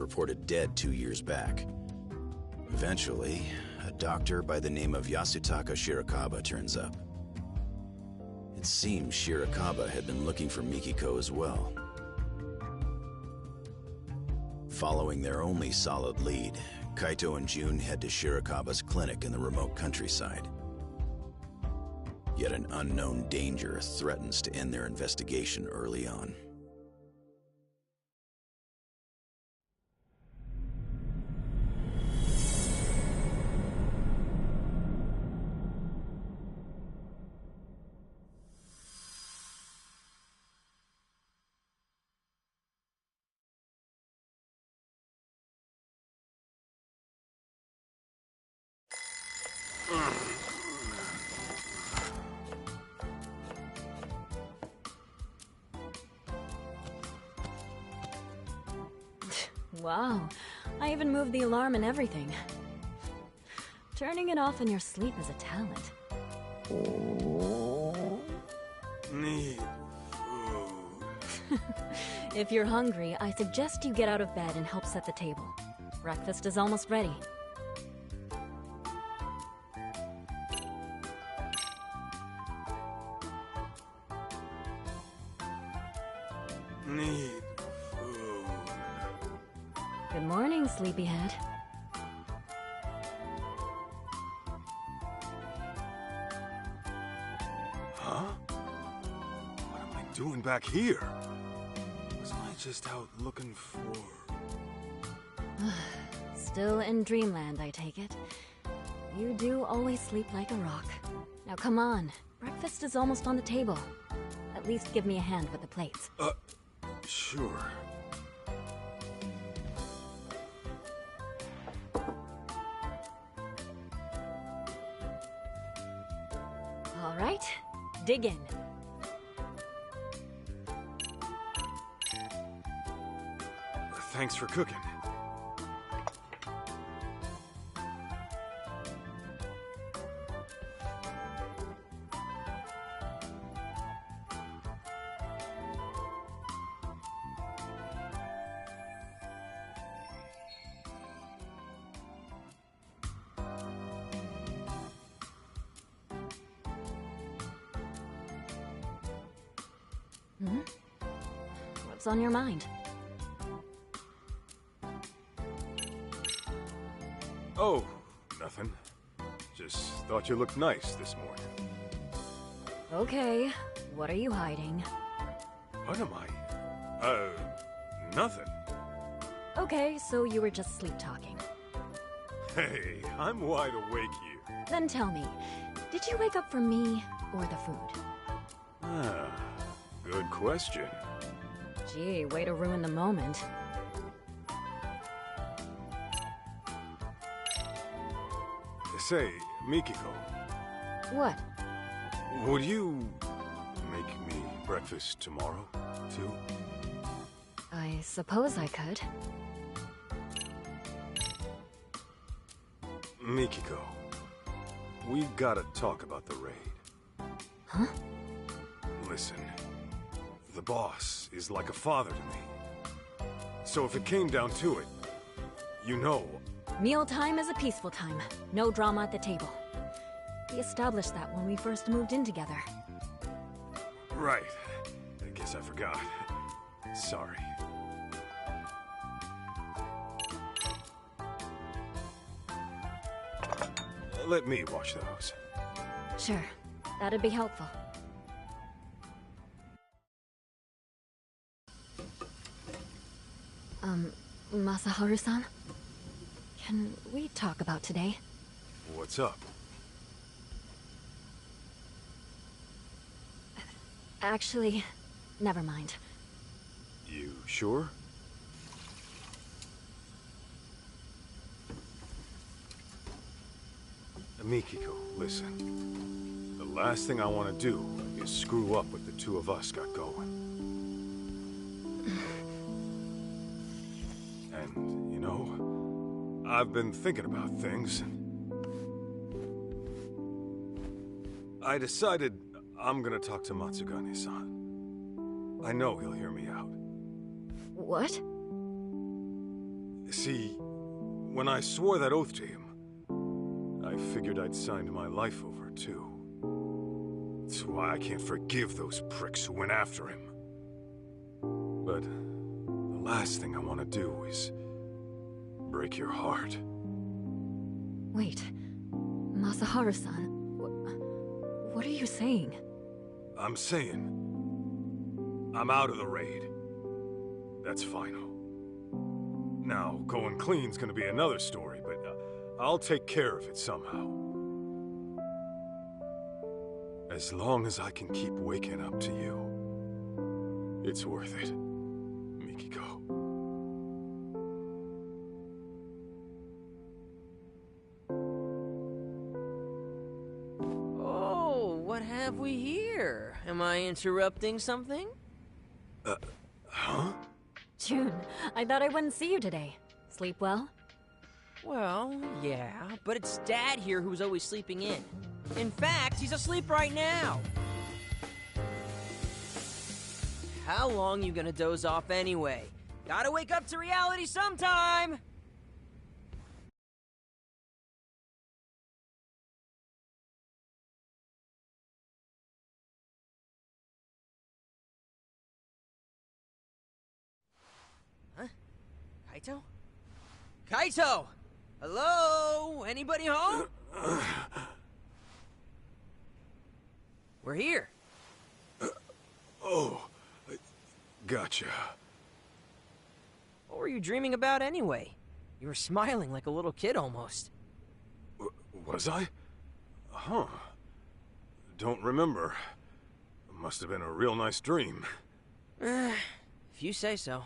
reported dead 2 years back. Eventually, a doctor by the name of Yasutaka Shirakawa turns up. It seems Shirakawa had been looking for Mikiko as well. Following their only solid lead, Kaito and June head to Shirakawa's clinic in the remote countryside. Yet an unknown danger threatens to end their investigation early on. Wow, I even moved the alarm and everything. Turning it off in your sleep is a talent. Need food. If you're hungry, I suggest you get out of bed and help set the table. Breakfast is almost ready. Need food. Good morning, sleepyhead. Huh? What am I doing back here? Wasn't I just out looking for... Still in dreamland, I take it. You do always sleep like a rock. Now come on, breakfast is almost on the table. At least give me a hand with the plates. Sure. All right, dig in. Thanks for cooking. What's on your mind? Oh, nothing. Just thought you looked nice this morning. Okay, what are you hiding? What am I? Nothing. Okay, so you were just sleep-talking. Hey, I'm wide awake here. Then tell me, did you wake up for me or the food? Good question. Gee, way to ruin the moment. Say, Mikiko, What? would you make me breakfast tomorrow, too? I suppose I could. Mikiko, we gotta talk about the raid. Huh? Listen, the boss is like a father to me. So if it came down to it, you know... Mealtime is a peaceful time. No drama at the table. We established that when we first moved in together. Right. I guess I forgot. Sorry. Let me wash those. Sure, that'd be helpful. Masaharu-san? Can we talk about today? What's up? Actually, never mind. You sure? Mikiko, listen. The last thing I want to do is screw up what the two of us got going. And, you know, I've been thinking about things. I decided I'm gonna talk to Matsugane-san. I know he'll hear me out. What? See, when I swore that oath to him, I figured I'd signed my life over, too. That's why I can't forgive those pricks who went after him. But the last thing I want to do is break your heart. Wait, Masaharu-san, what are you saying? I'm saying, I'm out of the raid. That's final. Now, going clean's gonna be another story, but I'll take care of it somehow. As long as I can keep waking up to you, it's worth it, Mikiko. Oh, what have we here? Am I interrupting something? Huh? June, I thought I wouldn't see you today. Sleep well? Well, yeah, but it's Dad here who's always sleeping in. In fact, he's asleep right now. How long you gonna doze off anyway? Gotta wake up to reality sometime! Huh? Kaito? Kaito! Hello? Anybody home? We're here. Oh, gotcha. What were you dreaming about anyway? You were smiling like a little kid almost. Was I? Huh. Don't remember. Must have been a real nice dream. If you say so.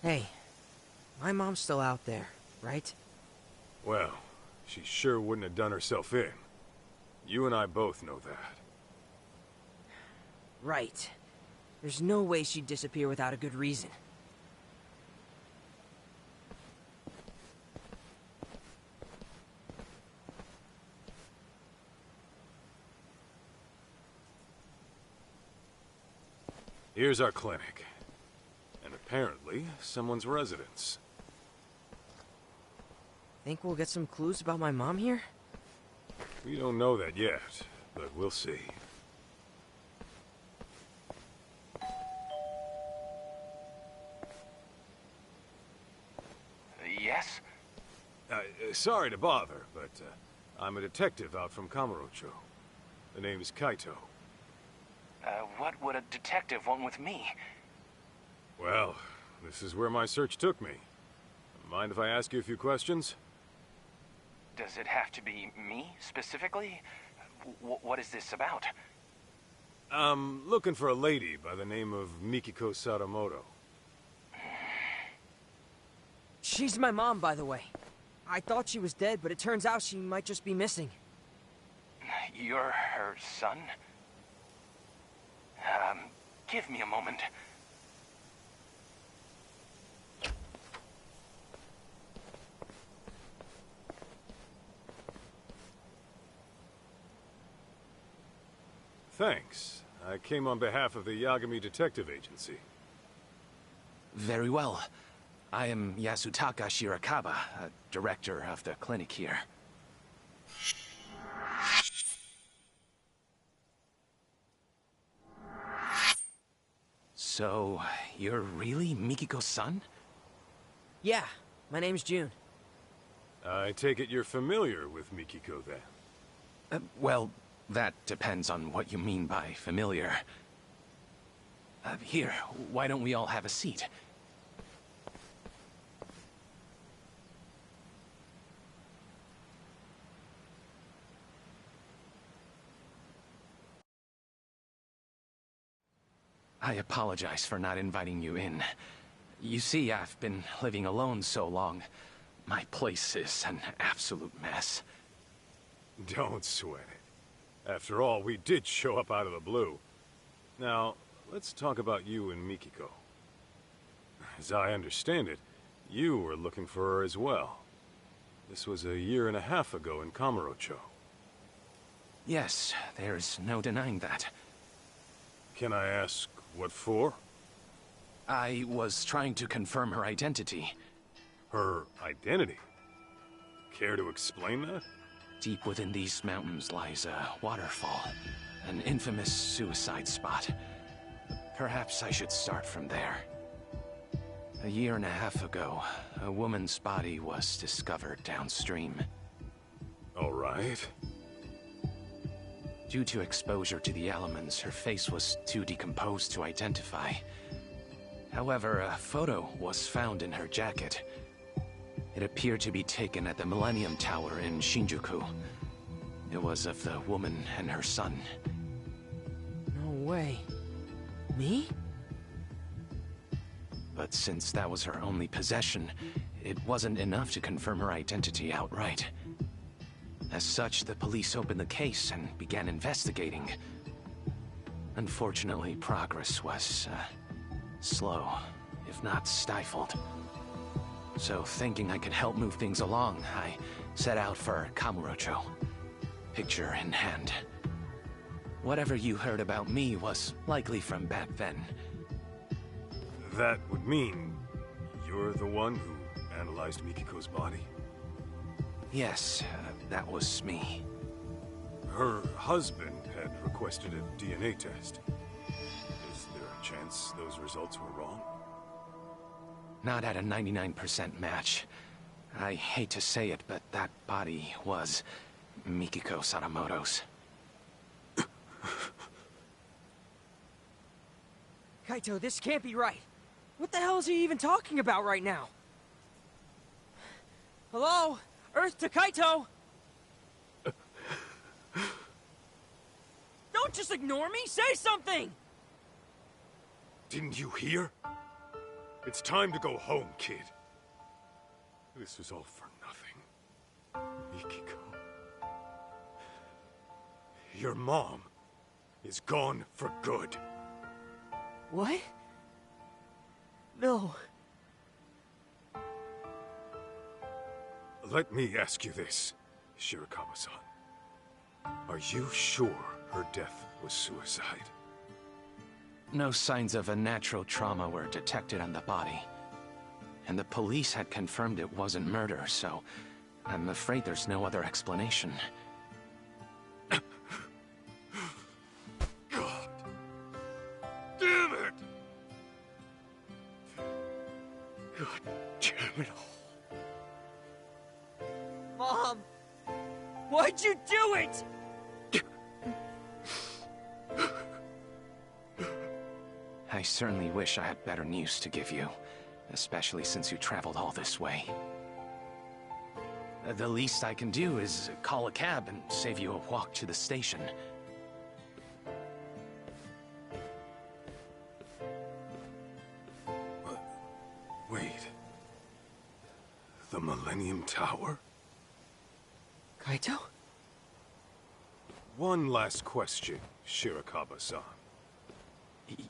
Hey, my mom's still out there, right? Well, she sure wouldn't have done herself in. You and I both know that. Right. There's no way she'd disappear without a good reason. Here's our clinic. And apparently, someone's residence. Think we'll get some clues about my mom here? We don't know that yet, but we'll see. Yes? Sorry to bother, but I'm a detective out from Kamurocho. The name is Kaito. What would a detective want with me? Well, this is where my search took me. Mind if I ask you a few questions? Does it have to be me, specifically? What is this about? I'm looking for a lady by the name of Mikiko Sadamoto. She's my mom, by the way. I thought she was dead, but it turns out she might just be missing. You're her son? Give me a moment. Thanks. I came on behalf of the Yagami Detective Agency. Very well. I am Yasutaka Shirakawa, director of the clinic here. So, you're really Mikiko's son? Yeah, my name's June. I take it you're familiar with Mikiko, then? Well, that depends on what you mean by familiar. Here, why don't we all have a seat? I apologize for not inviting you in. You see, I've been living alone so long. My place is an absolute mess. Don't sweat it. After all, we did show up out of the blue. Now, let's talk about you and Mikiko. as I understand it, you were looking for her as well. This was 1.5 years ago in Kamurocho. Yes, there's no denying that. Can I ask what for? I was trying to confirm her identity. Her identity? Care to explain that? Deep within these mountains lies a waterfall, an infamous suicide spot. Perhaps I should start from there. 1.5 years ago, a woman's body was discovered downstream. All right. Due to exposure to the elements, her face was too decomposed to identify. However, a photo was found in her jacket. It appeared to be taken at the Millennium Tower in Shinjuku. It was of the woman and her son. No way. Me? But since that was her only possession, it wasn't enough to confirm her identity outright. As such, the police opened the case and began investigating. Unfortunately, progress was, slow, if not stifled. So, thinking I could help move things along, I set out for Kamurocho, picture in hand. Whatever you heard about me was likely from back then. That would mean you're the one who analyzed Mikiko's body? Yes, that was me. Her husband had requested a DNA test. Is there a chance those results were wrong? Not at a 99% match. I hate to say it, but that body was Mikiko Sadamoto's. Kaito, this can't be right. What the hell is he even talking about right now? Hello? Earth to Kaito! Don't just ignore me! Say something! Didn't you hear? It's time to go home, kid. This was all for nothing. Mikiko. Your mom is gone for good. What? No. Let me ask you this, Shirakawa-san. Are you sure her death was suicide? No signs of a natural trauma were detected on the body. And the police had confirmed it wasn't murder, so I'm afraid there's no other explanation. God damn it! God damn it all. Mom! Why'd you do it? I certainly wish I had better news to give you, especially since you traveled all this way. The least I can do is call a cab and save you a walk to the station. Wait. The Millennium Tower? Kaito? One last question, Shirakawa-san.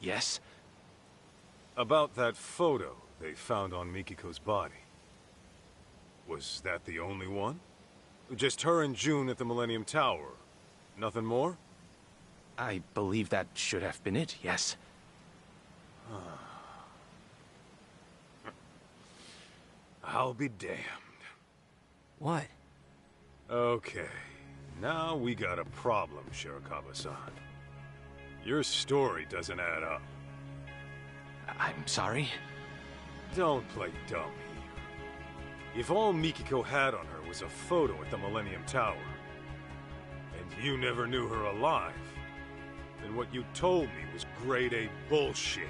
Yes? About that photo they found on Mikiko's body. Was that the only one? Just her and June at the Millennium Tower? Nothing more? I believe that should have been it, yes. I'll be damned. What? Okay, now we got a problem, Shirakawa-san. Your story doesn't add up. I'm sorry? Don't play dumb here. If all Mikiko had on her was a photo at the Millennium Tower, and you never knew her alive, then what you told me was grade A bullshit.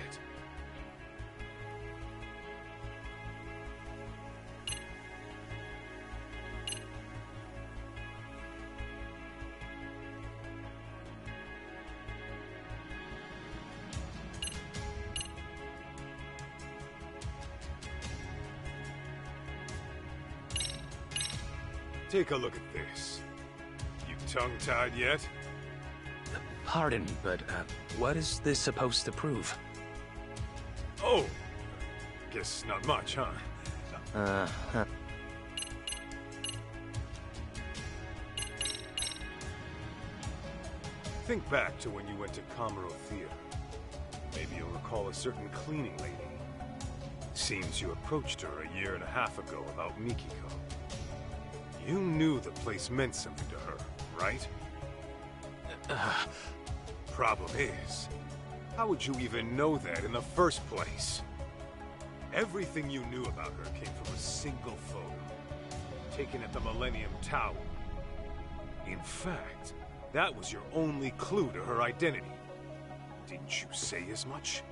Take a look at this. You tongue-tied yet? Pardon, but what is this supposed to prove? Oh! Guess not much, huh? Think back to when you went to Kamuro Theater. Maybe you'll recall a certain cleaning lady. Seems you approached her a year and a half ago about Mikiko. You knew the place meant something to her, right? Problem is, how would you even know that in the first place? Everything you knew about her came from a single photo, taken at the Millennium Tower. In fact, that was your only clue to her identity. Didn't you say as much?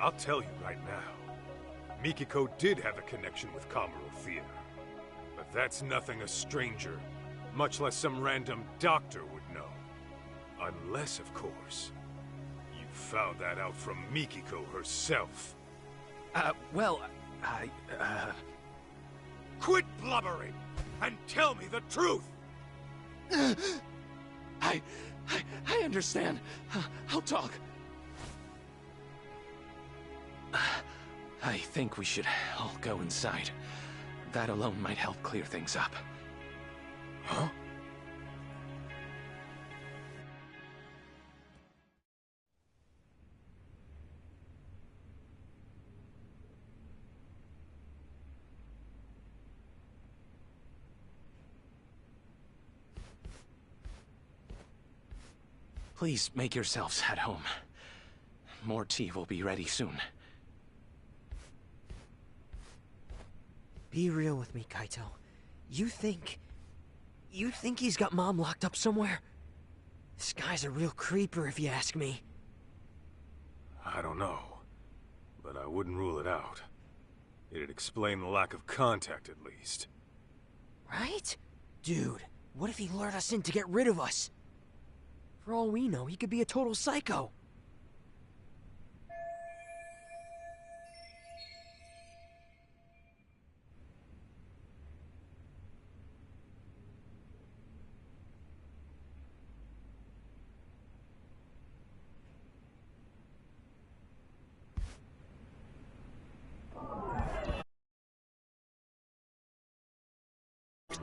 I'll tell you right now. Mikiko did have a connection with Kamuro Theater. But that's nothing a stranger, much less some random doctor would know. Unless, of course, you found that out from Mikiko herself. Well, Quit blubbering and tell me the truth! I understand. I'll talk. I think we should all go inside. That alone might help clear things up. Huh? Please make yourselves at home. More tea will be ready soon. Be real with me, Kaito. You think he's got Mom locked up somewhere? This guy's a real creeper, if you ask me. I don't know, but I wouldn't rule it out. It'd explain the lack of contact, at least. Right? Dude, what if he lured us in to get rid of us? For all we know, he could be a total psycho.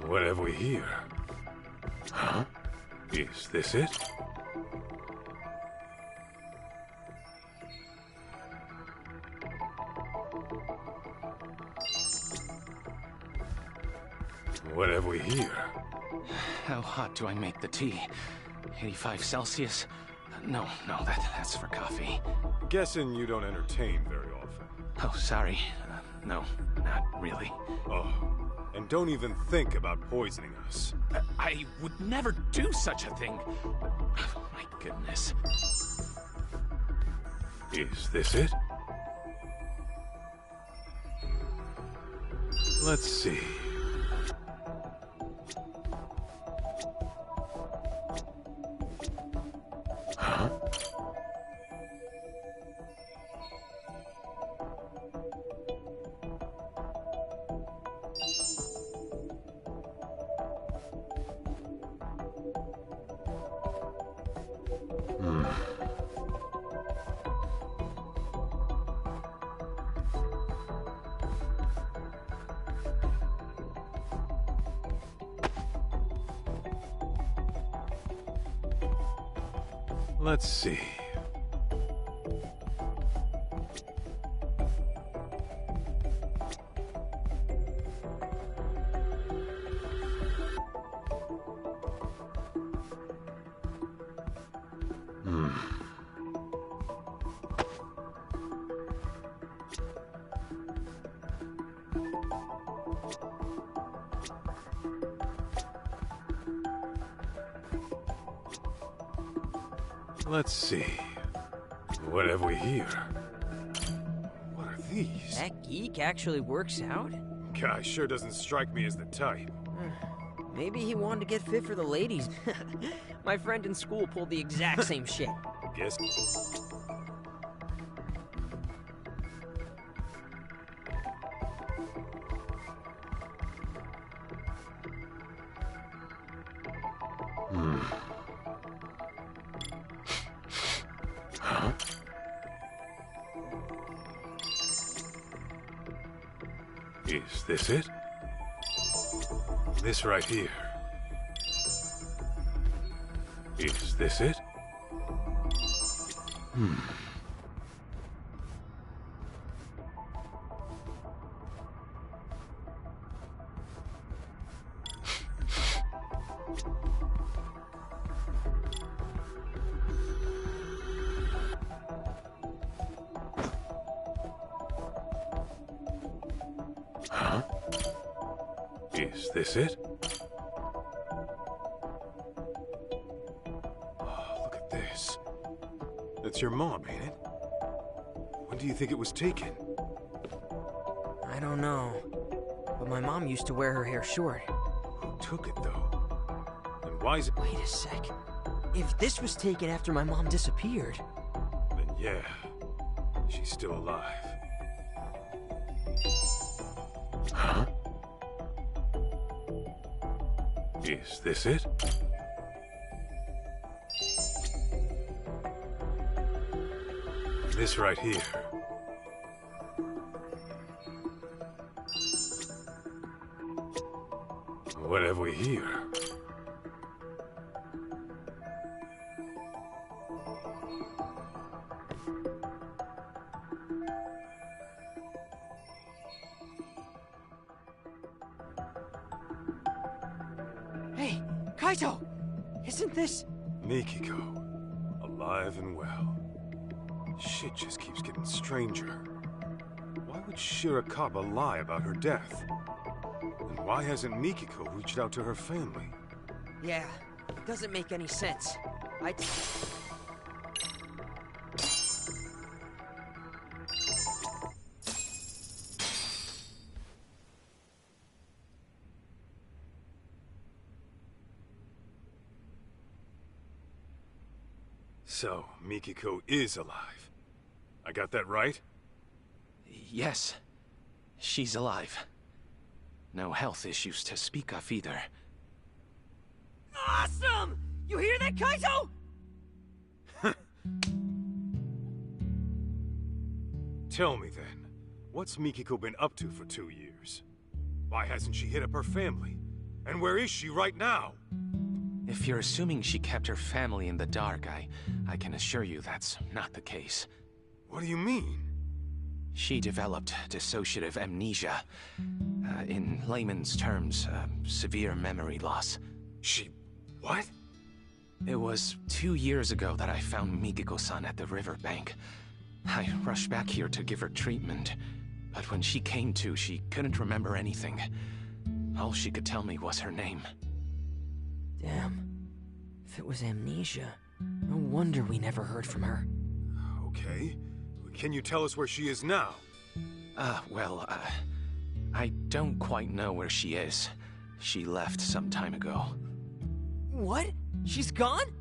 What have we here? Huh? Is this it? What have we here? How hot do I make the tea? 85 Celsius? No, that's for coffee. Guessing you don't entertain very often. Oh, sorry. No, not really. Oh, and don't even think about poisoning us. I would never do such a thing. Oh, my goodness. Is this it? Let's see. Huh? Let's see. Let's see. What have we here? What are these? That geek actually works out? Guy sure doesn't strike me as the type. Maybe he wanted to get fit for the ladies. My friend in school pulled the exact same shit. Guess. Huh? Is this it? This right here. Is this it? Huh? Is this it? Oh, look at this. That's your mom, ain't it? When do you think it was taken? I don't know. But my mom used to wear her hair short. Who took it, though? And why is it... Wait a sec. If this was taken after my mom disappeared... Then yeah, she's still alive. Huh? Is this it? This right here. What have we here? Hey, Kaito! Isn't this... Mikiko, alive and well. Shit just keeps getting stranger. Why would Shirakawa lie about her death? And why hasn't Mikiko reached out to her family? Yeah, it doesn't make any sense. So, Mikiko is alive. I got that right? Yes. She's alive. No health issues to speak of either. Awesome! You hear that, Kaito? Tell me then, what's Mikiko been up to for 2 years? Why hasn't she hit up her family? And where is she right now? If you're assuming she kept her family in the dark, I can assure you that's not the case. What do you mean? She developed dissociative amnesia. In layman's terms, severe memory loss. She... what? It was 2 years ago that I found Mikiko-san at the riverbank. I rushed back here to give her treatment, but when she came to, she couldn't remember anything. All she could tell me was her name. Damn. If it was amnesia, no wonder we never heard from her. Okay. Can you tell us where she is now? I don't quite know where she is. She left some time ago. What? She's gone?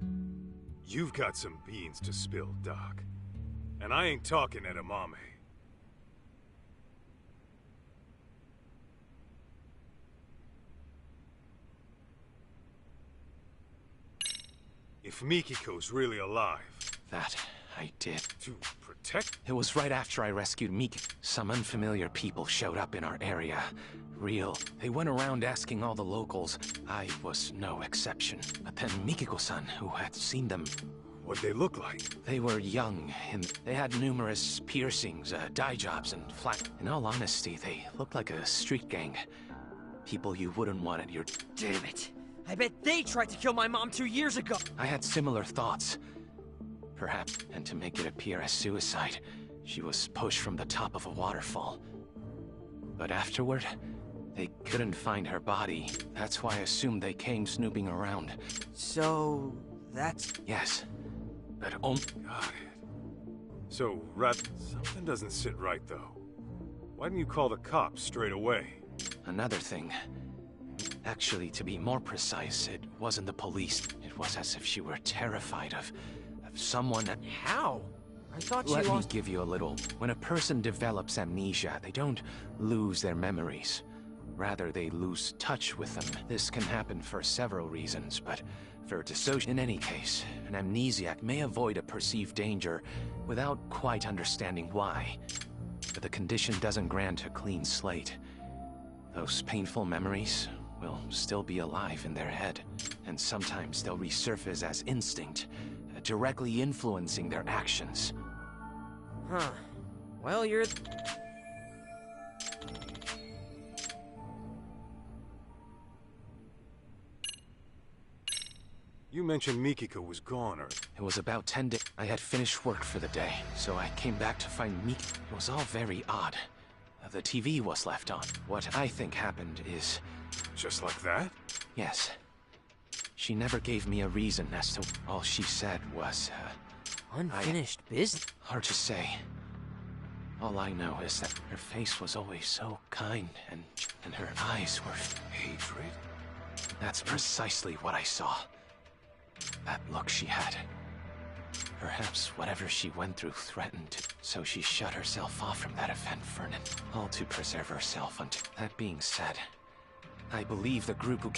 You've got some beans to spill, Doc. And I ain't talking edamame. If Mikiko's really alive... That I did. To protect? It was right after I rescued Miki. Some unfamiliar people showed up in our area. Real. They went around asking all the locals. I was no exception. But then Mikiko-san, who had seen them... What'd they look like? They were young, and they had numerous piercings, dye jobs, and flat... In all honesty, they looked like a street gang. People you wouldn't want at your... Damn it! I bet they tried to kill my mom 2 years ago! I had similar thoughts. Perhaps, and to make it appear as suicide, she was pushed from the top of a waterfall. But afterward, they couldn't find her body. That's why I assumed they came snooping around. So... that's... Yes. But only... Got it. So, something doesn't sit right, though. Why didn't you call the cops straight away? Another thing. Actually, to be more precise, it wasn't the police. It was as if she were terrified of someone... How? I thought she Let me lost... give you a little... When a person develops amnesia, they don't lose their memories. Rather, they lose touch with them. This can happen for several reasons, but for dissociation... In any case, an amnesiac may avoid a perceived danger without quite understanding why. But the condition doesn't grant a clean slate. Those painful memories will still be alive in their head, and sometimes they'll resurface as instinct, directly influencing their actions. Huh. Well, you're... You mentioned Mikiko was gone, or... It was about 10 days. I had finished work for the day, so I came back to find Mikiko. It was all very odd. The TV was left on. What I think happened is... Just like that? Yes. She never gave me a reason as to... All she said was, Unfinished business? Hard to say. All I know is that her face was always so kind, and her eyes were... Hatred? That's precisely what I saw. That look she had. Perhaps whatever she went through threatened, so she shut herself off from that event, Vernon. All to preserve herself until... That being said, I believe the group who...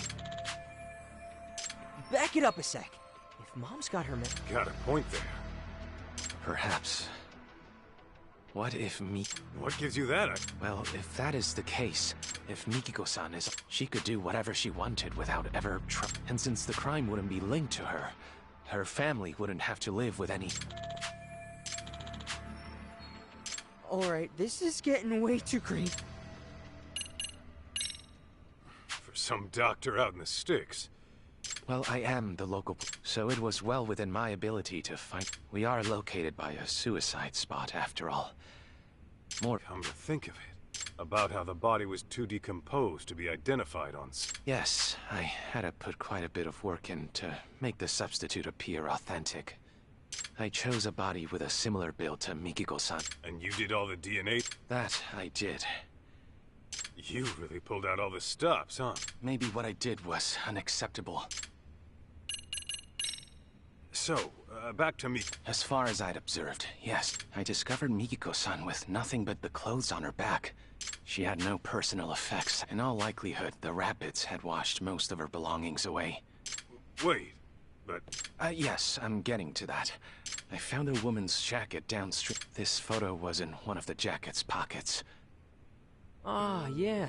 Back it up a sec. If Mom's got her... Got a point there. Perhaps. What if What gives you that? Well, if that is the case, if Mikiko-san is... She could do whatever she wanted without ever... And since the crime wouldn't be linked to her, her family wouldn't have to live with any... Alright, this is getting way too creepy. For some doctor out in the sticks. Well, I am the local... So it was well within my ability to find... We are located by a suicide spot, after all. More... Come to think of it, about how the body was too decomposed to be identified on... Yes, I had to put quite a bit of work in to make the substitute appear authentic. I chose a body with a similar build to Mikiko-san. And you did all the DNA? That I did. You really pulled out all the stops, huh? Maybe what I did was unacceptable. So, back to me. As far as I'd observed, yes. I discovered Mikiko-san with nothing but the clothes on her back. She had no personal effects. In all likelihood, the rapids had washed most of her belongings away. Wait, but... Yes, I'm getting to that. I found a woman's jacket downstream. This photo was in one of the jacket's pockets. Ah, yeah.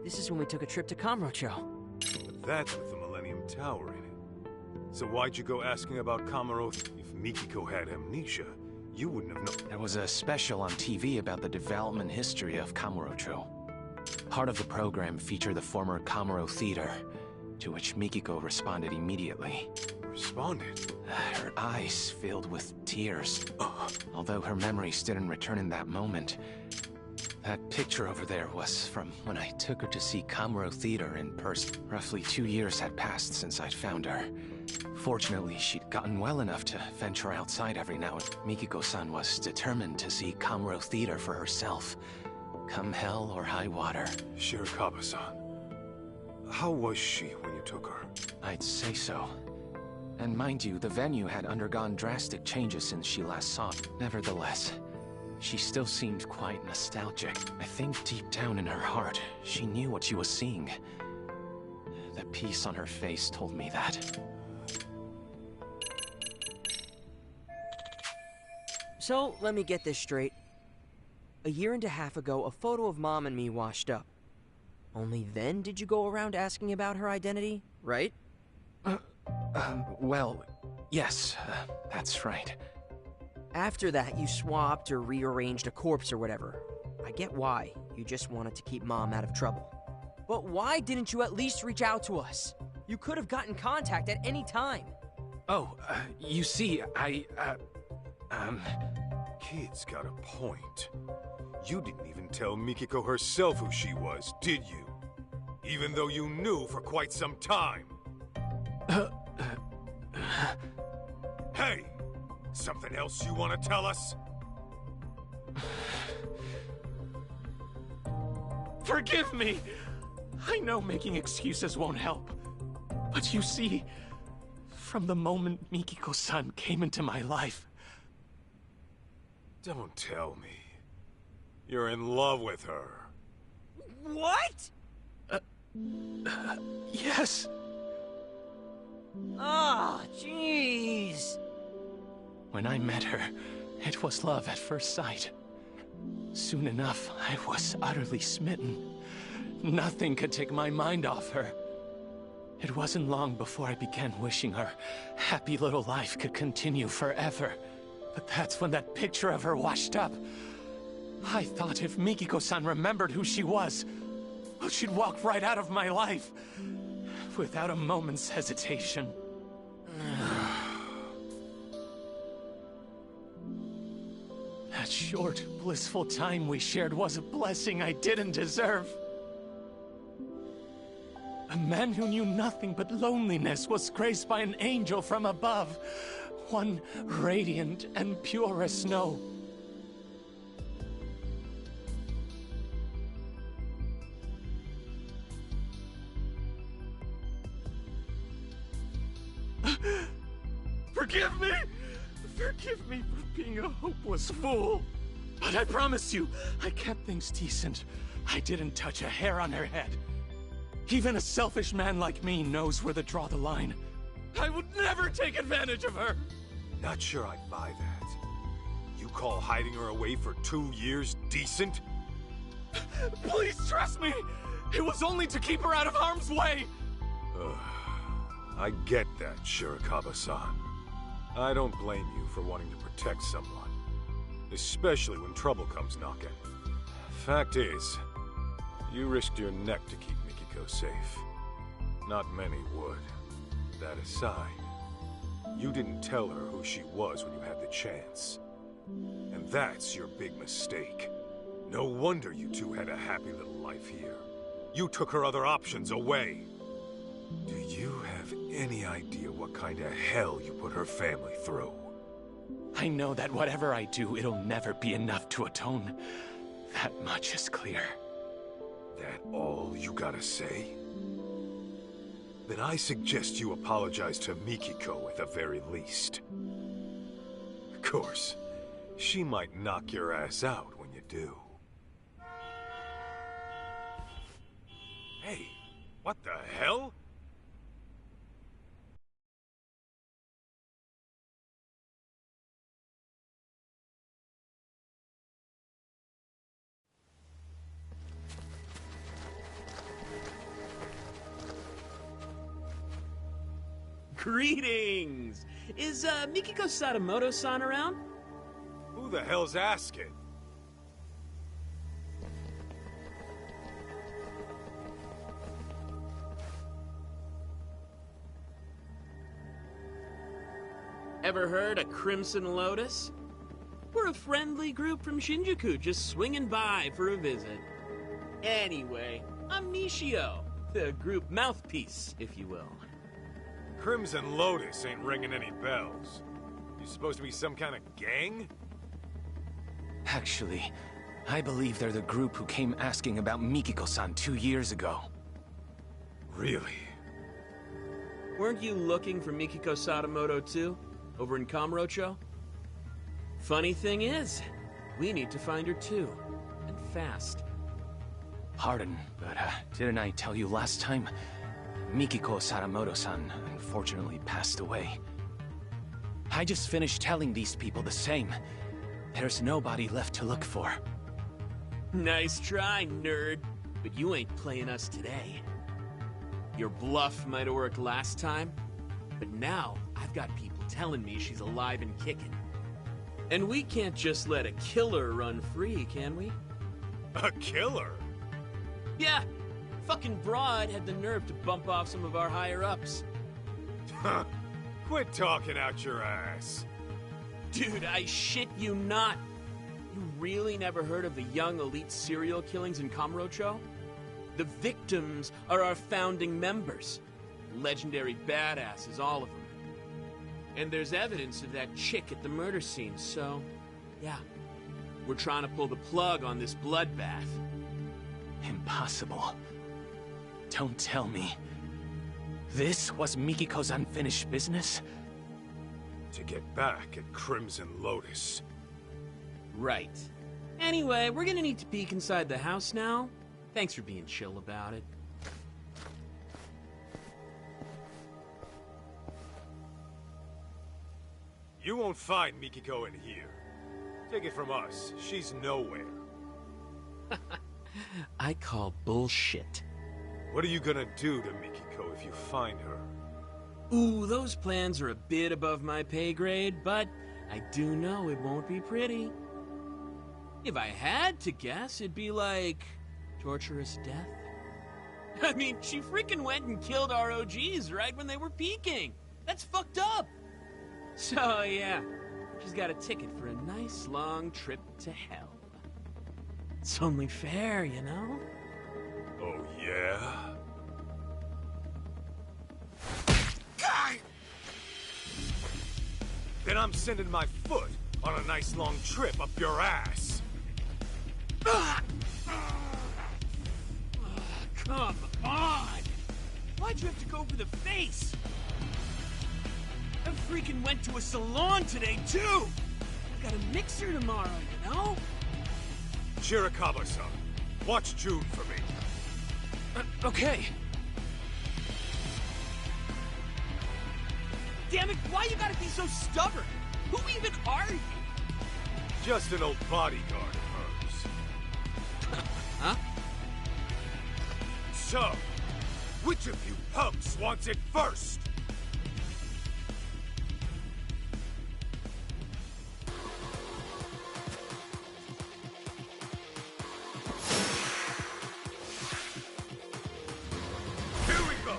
This is when we took a trip to Kamurocho. That's with the Millennium Tower in it. So why'd you go asking about Kamuro? If Mikiko had amnesia, you wouldn't have known. There was a special on TV about the development history of Kamurocho. Part of the program featured the former Kamuro Theater, to which Mikiko responded immediately. Responded? Her eyes filled with tears. Although her memories didn't return in that moment, that picture over there was from when I took her to see Kamuro Theater in person. Roughly 2 years had passed since I'd found her. Fortunately, she'd gotten well enough to venture outside every now and then. Mikiko-san was determined to see Kamuro Theater for herself, come hell or high water. Shirakawa-san, how was she when you took her? I'd say so. And mind you, the venue had undergone drastic changes since she last saw it. Nevertheless, she still seemed quite nostalgic. I think deep down in her heart, she knew what she was seeing. The piece on her face told me that. So, let me get this straight. A year and a half ago, a photo of Mom and me washed up. Only then did you go around asking about her identity, right? Well, yes, that's right. After that, you swapped or rearranged a corpse or whatever. I get why. You just wanted to keep Mom out of trouble. But why didn't you at least reach out to us? You could have gotten contact at any time. Oh, you see, Kid's got a point. You didn't even tell Mikiko herself who she was, did you? Even though you knew for quite some time. Hey! Something else you want to tell us? Forgive me! I know making excuses won't help. But you see, from the moment Mikiko-san came into my life... Don't tell me. You're in love with her. What? Yes. Ah, jeez. When I met her, it was love at first sight. Soon enough, I was utterly smitten. Nothing could take my mind off her. It wasn't long before I began wishing her happy little life could continue forever. But that's when that picture of her washed up. I thought if Mikiko-san remembered who she was, well, she'd walk right out of my life, without a moment's hesitation. That short, blissful time we shared was a blessing I didn't deserve. A man who knew nothing but loneliness was graced by an angel from above, one radiant and pure as snow. Forgive me! Forgive me for being a hopeless fool. But I promise you, I kept things decent. I didn't touch a hair on her head. Even a selfish man like me knows where to draw the line. I would never take advantage of her! Not sure I'd buy that. You call hiding her away for 2 years decent? Please trust me! It was only to keep her out of harm's way! I get that, Shirakawa-san. I don't blame you for wanting to protect someone. Especially when trouble comes knocking. Fact is, you risked your neck to keep Mikiko safe. Not many would. That aside, you didn't tell her who she was when you had the chance. And that's your big mistake. No wonder you two had a happy little life here. You took her other options away. Do you have any idea what kind of hell you put her family through? I know that whatever I do, it'll never be enough to atone. That much is clear. That all you gotta say? Then I suggest you apologize to Mikiko at the very least. Of course, she might knock your ass out when you do. Hey, what the hell? Greetings! Is Mikiko Sadamoto-san around? Who the hell's asking? Ever heard of Crimson Lotus? We're a friendly group from Shinjuku just swinging by for a visit. Anyway, I'm Nishio, the group mouthpiece, if you will. Crimson Lotus ain't ringing any bells. You supposed to be some kind of gang? Actually, I believe they're the group who came asking about Mikiko-san 2 years ago. Really? Weren't you looking for Mikiko Sadamoto too, over in Kamurocho? Funny thing is, we need to find her too, and fast. Pardon, but didn't I tell you last time? Mikiko Sadamoto-san unfortunately passed away. I just finished telling these people the same. There's nobody left to look for. Nice try, nerd. But you ain't playing us today. Your bluff might have worked last time, but now I've got people telling me she's alive and kicking. And we can't just let a killer run free, can we? A killer? Yeah. Fucking broad had the nerve to bump off some of our higher-ups. Huh. Quit talking out your ass. Dude, I shit you not. You really never heard of the young elite serial killings in Kamurocho? The victims are our founding members. Legendary badasses, all of them. And there's evidence of that chick at the murder scene, so... yeah. We're trying to pull the plug on this bloodbath. Impossible. Don't tell me. This was Mikiko's unfinished business? To get back at Crimson Lotus. Right. Anyway, we're gonna need to peek inside the house now. Thanks for being chill about it. You won't find Mikiko in here. Take it from us, she's nowhere. I call bullshit. What are you gonna do to Mikiko if you find her? Ooh, those plans are a bit above my pay grade, but I do know it won't be pretty. If I had to guess, it'd be like torturous death. I mean, she freaking went and killed ROGs right when they were peaking. That's fucked up. So, yeah, she's got a ticket for a nice long trip to hell. It's only fair, you know? Oh, yeah? Then I'm sending my foot on a nice long trip up your ass. Come on! Why'd you have to go for the face? I freaking went to a salon today, too! I've got a mixer tomorrow, you know? Shirakawa-san, watch June for me. Okay. Damn it, why you gotta be so stubborn? Who even are you? Just an old bodyguard of hers. Huh? So, which of you punks wants it first? Here we go!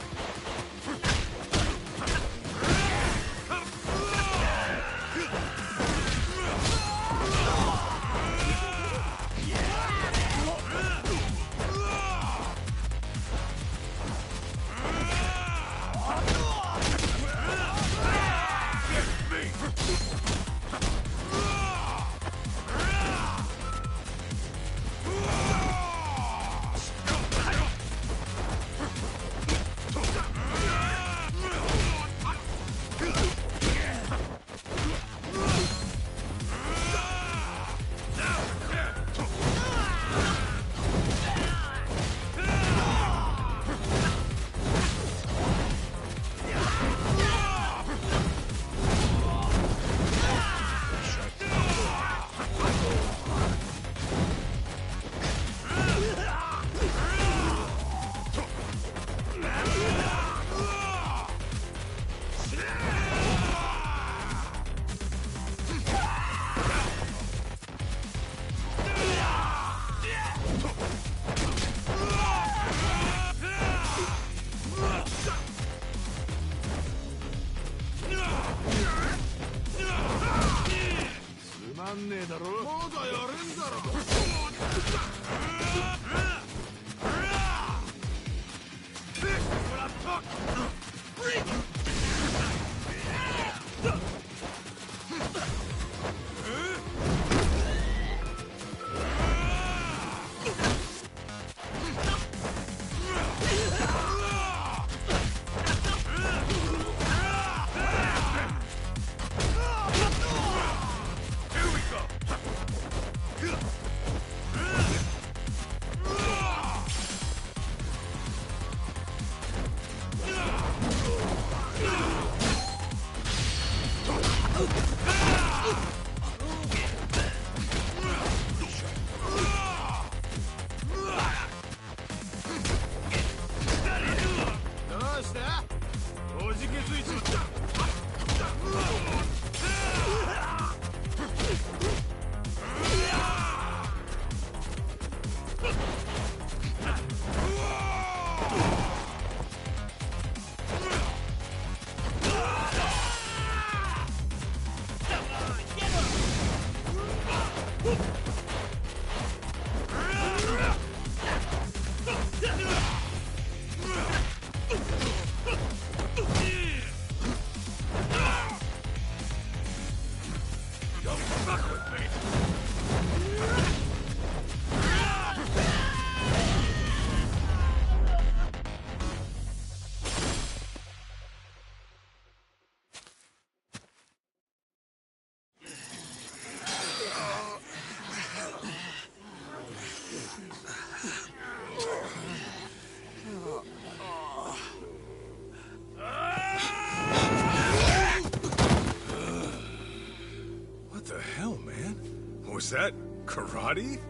Was that karate?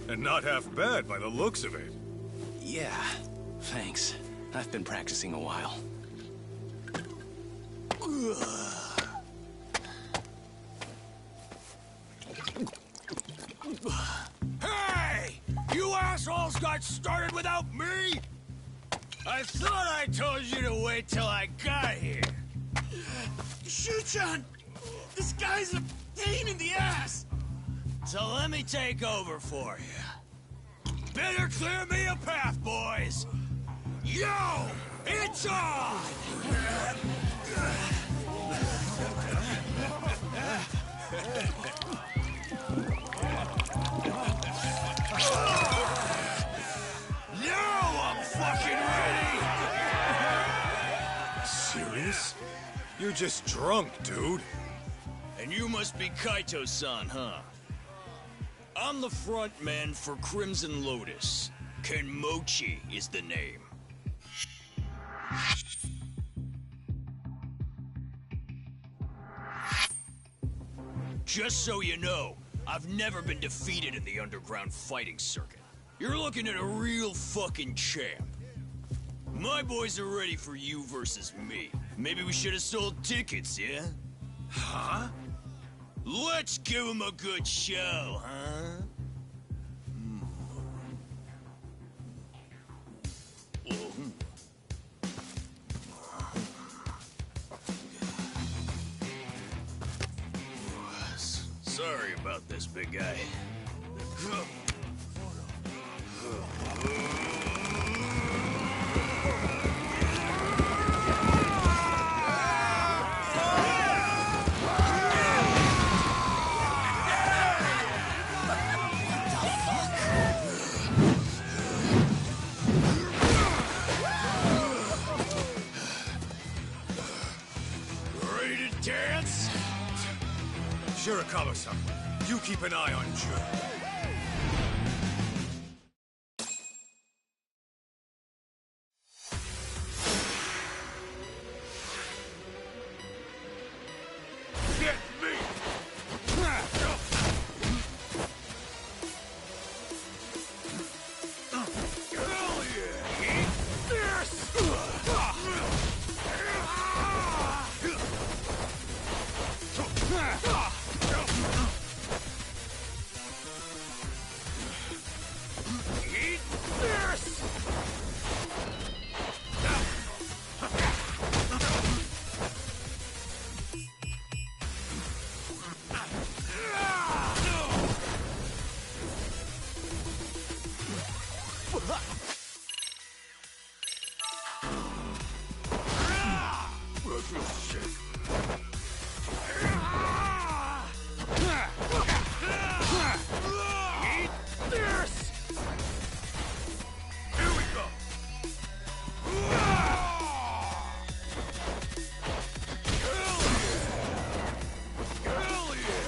And not half bad by the looks of it. Yeah, thanks. I've been practicing a while. Hey! You assholes got started without me? I thought I told you to wait till I got here. Shu-chan! This guy's a pain in the ass! So let me take over for you. Better clear me a path, boys! Yo! It's on! Now I'm fucking ready! Serious? You're just drunk, dude. And you must be Kaito-san, huh? I'm the front man for Crimson Lotus. Kenmochi is the name. Just so you know, I've never been defeated in the underground fighting circuit. You're looking at a real fucking champ. My boys are ready for you versus me. Maybe we should have sold tickets, yeah? Huh? Let's give him a good show, huh? Sorry about this, big guy. Ready to dance? Shirakawa-san, you keep an eye on Jun. Get me! Hell yeah! Eat this! Eat this! Eat this! Here we go! Hell yeah!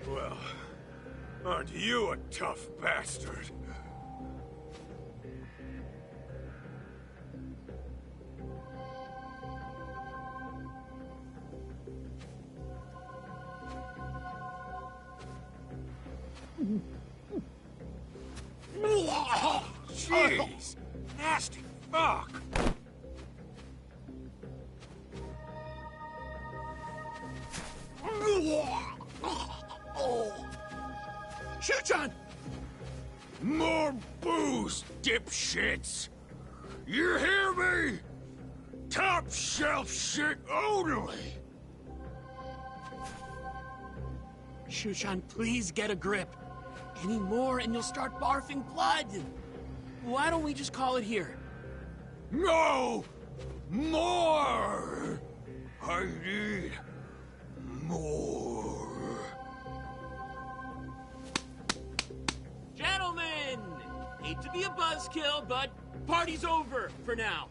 Well, aren't you a tough bastard? Jeez! Nasty fuck! Shuchan! More booze, dipshits! You hear me? Top shelf shit only! Shushan, please get a grip. Any more and you'll start barfing blood. Why don't we just call it here? No! More! I need more. Gentlemen! Hate to be a buzzkill, but party's over for now.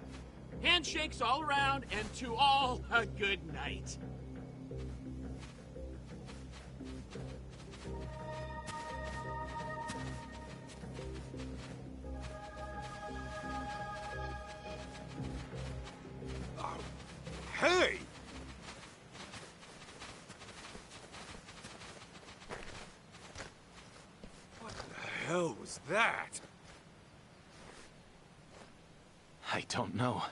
Handshakes all around, and to all, a good night. Hey! What the hell was that? I don't know.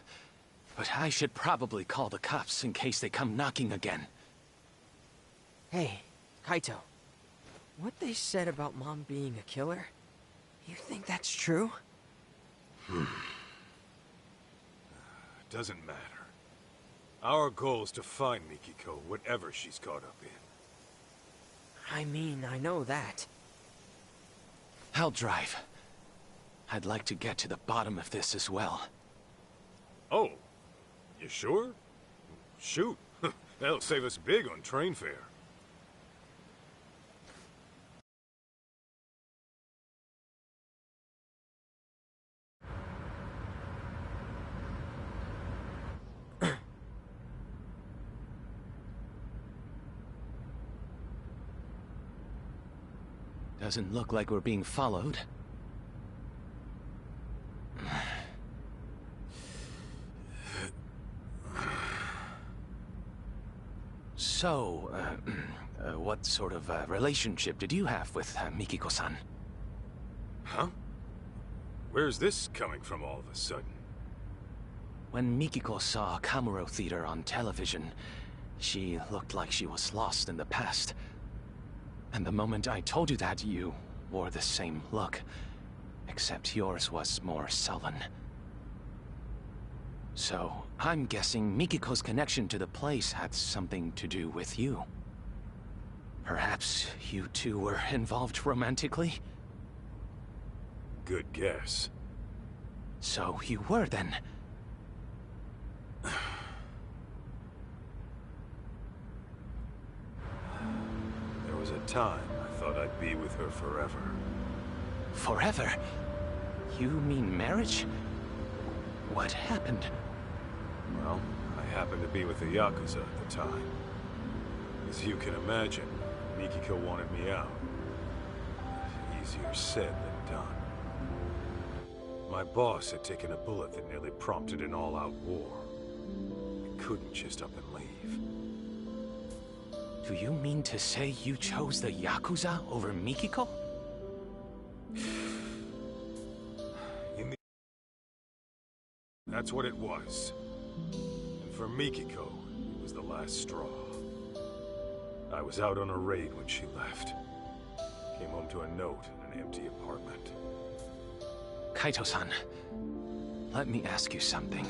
But I should probably call the cops in case they come knocking again. Hey, Kaito. What they said about Mom being a killer, you think that's true? Doesn't matter. Our goal is to find Mikiko, whatever she's caught up in. I mean, I know that. I'll drive. I'd like to get to the bottom of this as well. Oh, you sure? Shoot, that'll save us big on train fare. Doesn't look like we're being followed. So, what sort of relationship did you have with Mikiko-san? Huh? Where's this coming from all of a sudden? When Mikiko saw Kamuro Theater on television, she looked like she was lost in the past. And the moment I told you that, you wore the same look, except yours was more sullen. So, I'm guessing Mikiko's connection to the place had something to do with you. Perhaps you two were involved romantically? Good guess. So you were then. There was a time I thought I'd be with her forever. Forever? You mean marriage? What happened? Well, I happened to be with the Yakuza at the time. As you can imagine, Mikiko wanted me out. Easier said than done. My boss had taken a bullet that nearly prompted an all-out war. I couldn't just up and leave. Do you mean to say you chose the Yakuza over Mikiko? That's what it was. And for Mikiko, it was the last straw. I was out on a raid when she left. Came home to a note in an empty apartment. Kaito-san, let me ask you something.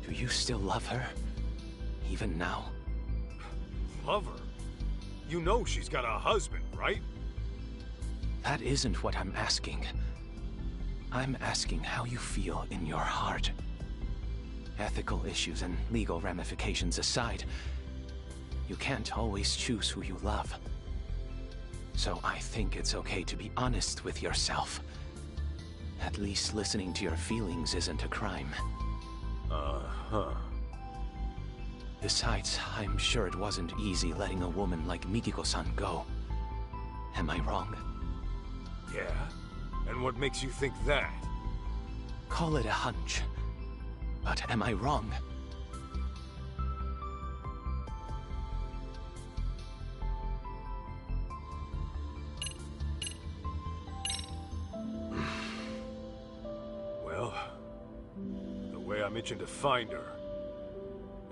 Do you still love her? Even now? Love her? You know she's got a husband, right? That isn't what I'm asking. I'm asking how you feel in your heart. Ethical issues and legal ramifications aside, you can't always choose who you love. So I think it's okay to be honest with yourself. At least listening to your feelings isn't a crime. Uh-huh. Besides, I'm sure it wasn't easy letting a woman like Mikiko-san go. Am I wrong? Yeah? And what makes you think that? Call it a hunch. But am I wrong? Well, the way I'm itching to find her,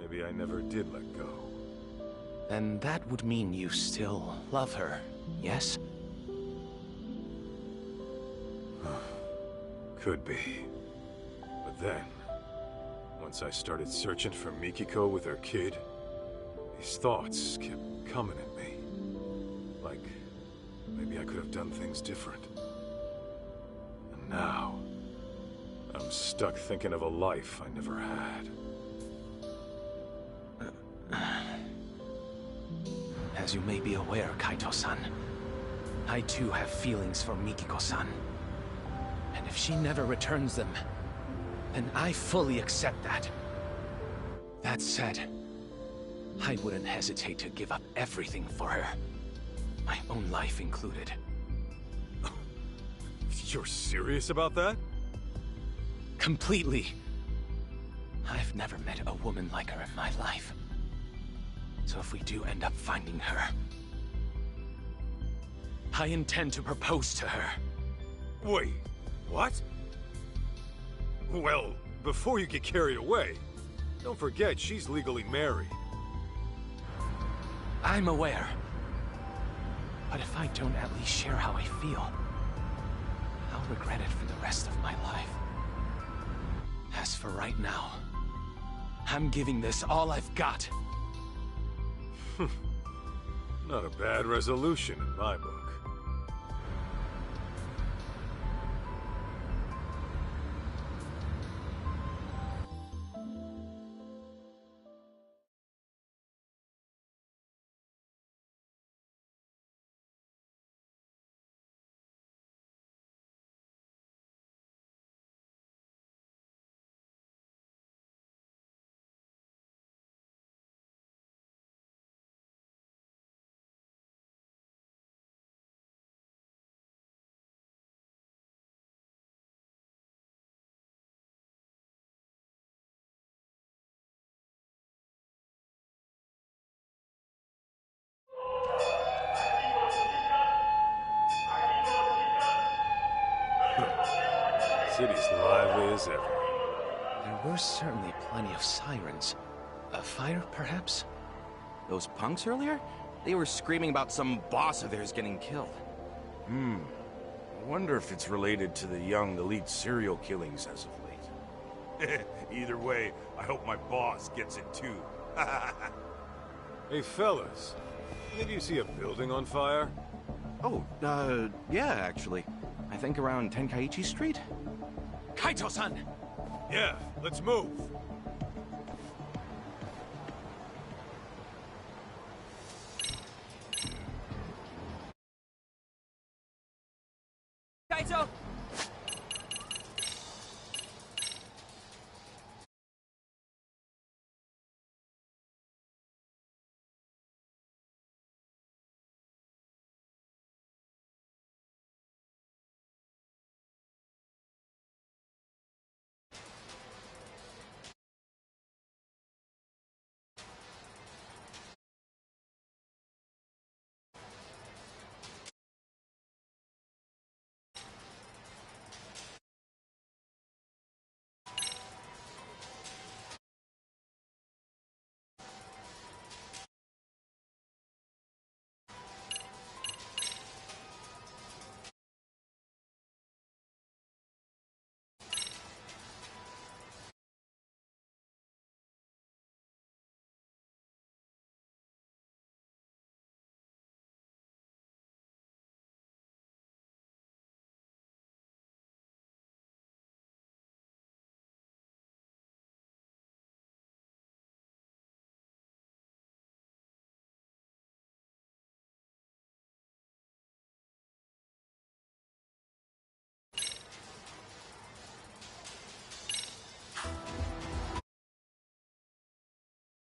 maybe I never did let go. Then that would mean you still love her, yes? Could be. But then, once I started searching for Mikiko with her kid, these thoughts kept coming at me. Like, maybe I could have done things different. And now, I'm stuck thinking of a life I never had. As you may be aware, Kaito-san, I too have feelings for Mikiko-san. And if she never returns them, then I fully accept that. That said, I wouldn't hesitate to give up everything for her. My own life included. You're serious about that? Completely. I've never met a woman like her in my life. So if we do end up finding her, I intend to propose to her. Wait, what? Well, before you get carried away, don't forget she's legally married. I'm aware. But if I don't at least share how I feel, I'll regret it for the rest of my life. As for right now, I'm giving this all I've got. Not a bad resolution in my book. City's lively as ever. There were certainly plenty of sirens. A fire, perhaps? Those punks earlier? They were screaming about some boss of theirs getting killed. I wonder if it's related to the young elite serial killings as of late. Either way, I hope my boss gets it too. Hey fellas, maybe you see a building on fire? Oh, yeah, actually. I think around Tenkaichi Street? Kaito-san! Yeah, let's move.